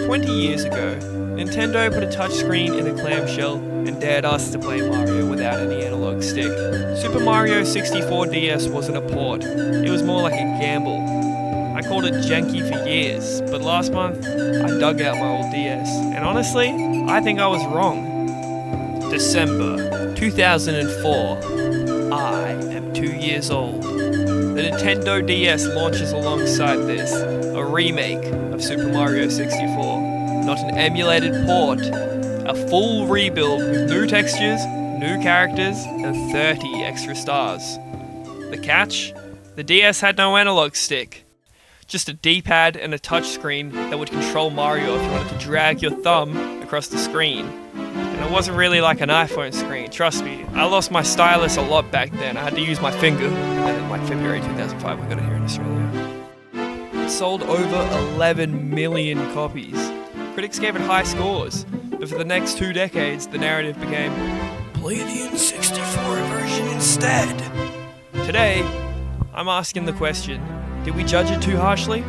20 years ago, Nintendo put a touchscreen in a clamshell and dared us to play Mario without any analog stick. Super Mario 64 DS wasn't a port, it was more like a gamble. I called it janky for years, but last month I dug out my old DS, and honestly, I think I was wrong. December 2004. I am 2 years old. The Nintendo DS launches alongside this, a remake of Super Mario 64. Not an emulated port, a full rebuild with new textures, new characters, and 30 extra stars. The catch? The DS had no analog stick. Just a D-pad and a touchscreen that would control Mario if you wanted to drag your thumb across the screen. And it wasn't really like an iPhone screen, trust me. I lost my stylus a lot back then. I had to use my finger, and then in like February 2005 we got it here in Australia. It sold over 11 million copies. Critics gave it high scores, but for the next 2 decades the narrative became, play the N64 version instead. Today, I'm asking the question, did we judge it too harshly?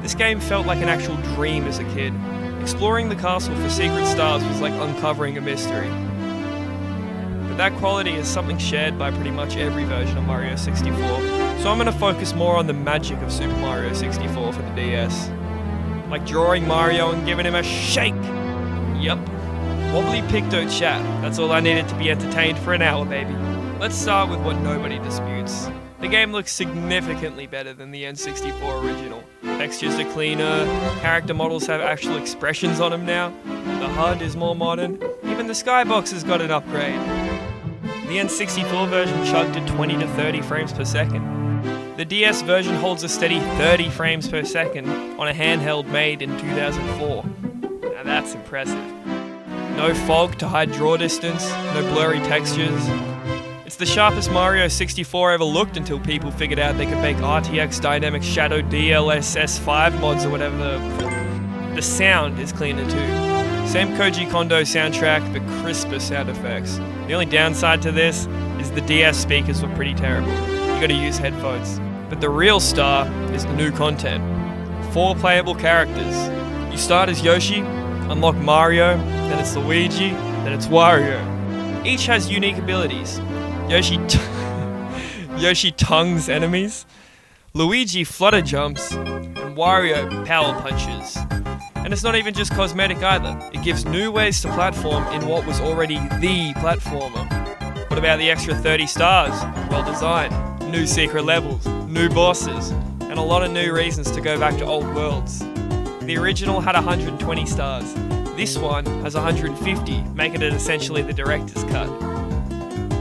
This game felt like an actual dream as a kid. Exploring the castle for secret stars was like uncovering a mystery. But that quality is something shared by pretty much every version of Mario 64, so I'm going to focus more on the magic of Super Mario 64 for the DS. Like drawing Mario and giving him a shake! Yup. Wobbly Picto chat, that's all I needed to be entertained for an hour, baby. Let's start with what nobody disputes. The game looks significantly better than the N64 original. Textures are cleaner, character models have actual expressions on them now, the HUD is more modern, even the skybox has got an upgrade. The N64 version chugged at 20 to 30 frames per second. The DS version holds a steady 30 frames per second on a handheld made in 2004. Now that's impressive. No fog to hide draw distance, no blurry textures. It's the sharpest Mario 64 ever looked until people figured out they could make RTX Dynamic Shadow DLSS5 mods or whatever the sound is cleaner too. Same Koji Kondo soundtrack, but crisper sound effects. The only downside to this is the DS speakers were pretty terrible. You gotta use headphones. But the real star is the new content. 4 playable characters. You start as Yoshi, unlock Mario, then it's Luigi, then it's Wario. Each has unique abilities. Yoshi tongues enemies, Luigi flutter jumps, and Wario power punches. And it's not even just cosmetic either, it gives new ways to platform in what was already the platformer. What about the extra 30 stars? Well designed, new secret levels, new bosses, and a lot of new reasons to go back to old worlds. The original had 120 stars, this one has 150, making it essentially the director's cut.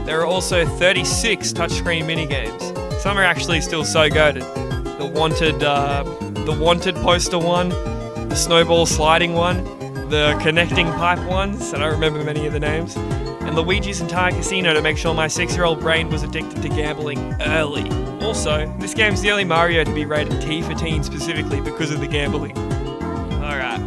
There are also 36 touchscreen minigames. Some are actually still so goated. The wanted poster one, the snowball sliding one, the connecting pipe ones, I don't remember many of the names, and Luigi's entire casino to make sure my 6-year-old brain was addicted to gambling early. Also, this game's the only Mario to be rated T for teen specifically because of the gambling. Alright,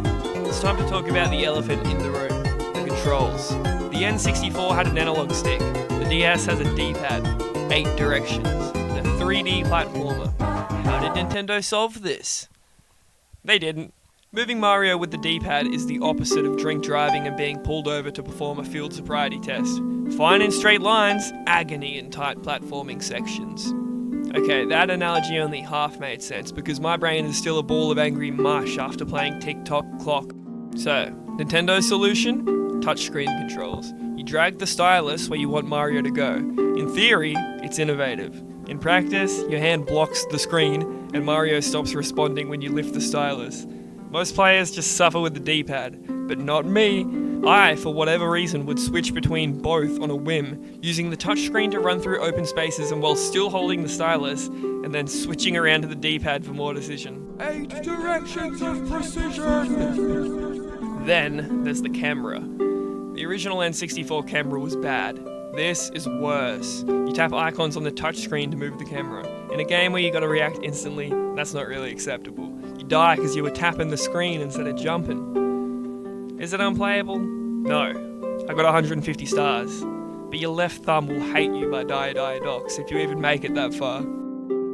it's time to talk about the elephant in the room, the controls. The N64 had an analog stick. The DS has a D-pad, 8 directions, and a 3D platformer. How did Nintendo solve this? They didn't. Moving Mario with the D-pad is the opposite of drink driving and being pulled over to perform a field sobriety test. Fine in straight lines, agony in tight platforming sections. Okay, that analogy only half made sense because my brain is still a ball of angry mush after playing Tick-Tock Clock. So, Nintendo's solution? Touchscreen controls. You drag the stylus where you want Mario to go. In theory, it's innovative. In practice, your hand blocks the screen and Mario stops responding when you lift the stylus. Most players just suffer with the D-pad, but not me. I, for whatever reason, would switch between both on a whim, using the touchscreen to run through open spaces and while still holding the stylus, and then switching around to the D-pad for more decision. 8 directions of precision! Then, there's the camera. The original N64 camera was bad. This is worse. You tap icons on the touchscreen to move the camera. In a game where you gotta react instantly, that's not really acceptable. You die because you were tapping the screen instead of jumping. Is it unplayable? No. I got 150 stars. But your left thumb will hate you by Die Die Docs if you even make it that far.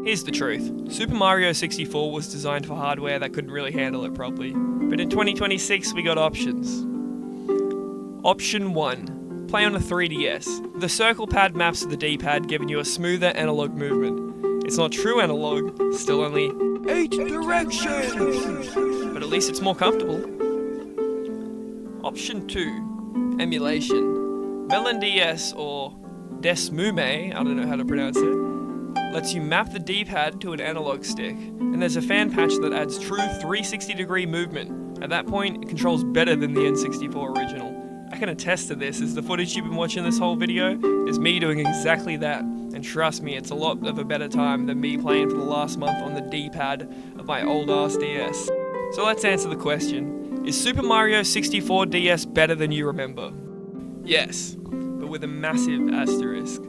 Here's the truth. Super Mario 64 was designed for hardware that couldn't really handle it properly. But in 2026 we got options. Option 1. Play on a 3DS. The circle pad maps to the D-pad giving you a smoother analog movement. It's not true analog, still only 8 directions! But at least it's more comfortable. Option 2. Emulation. Melon DS or Desmume, I don't know how to pronounce it, lets you map the D-pad to an analog stick, and there's a fan patch that adds true 360-degree movement. At that point, it controls better than the N64 original. I can attest to this, as the footage you've been watching this whole video is me doing exactly that, and trust me, it's a lot of a better time than me playing for the last month on the D-pad of my old-ass DS. So let's answer the question. Is Super Mario 64 DS better than you remember? Yes, but with a massive asterisk.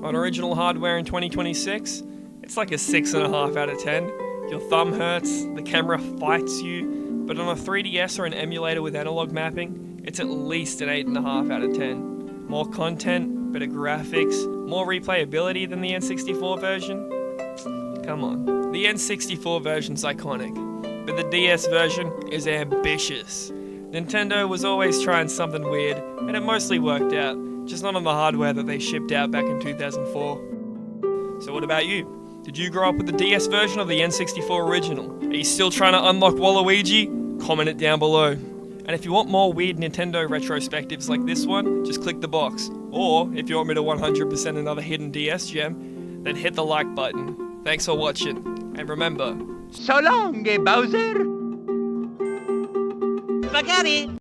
On original hardware in 2026, it's like a 6.5 out of 10. Your thumb hurts, the camera fights you, but on a 3DS or an emulator with analog mapping, it's at least an 8.5 out of 10. More content, better graphics, more replayability than the N64 version? Come on. The N64 version's iconic, but the DS version is ambitious. Nintendo was always trying something weird, and it mostly worked out, just not on the hardware that they shipped out back in 2004. So what about you? Did you grow up with the DS version or the N64 original? Are you still trying to unlock Waluigi? Comment it down below. And if you want more weird Nintendo retrospectives like this one, just click the box. Or, if you want me to 100% another hidden DS gem, then hit the like button. Thanks for watching, and remember... So long, Bowser! Spaghetti!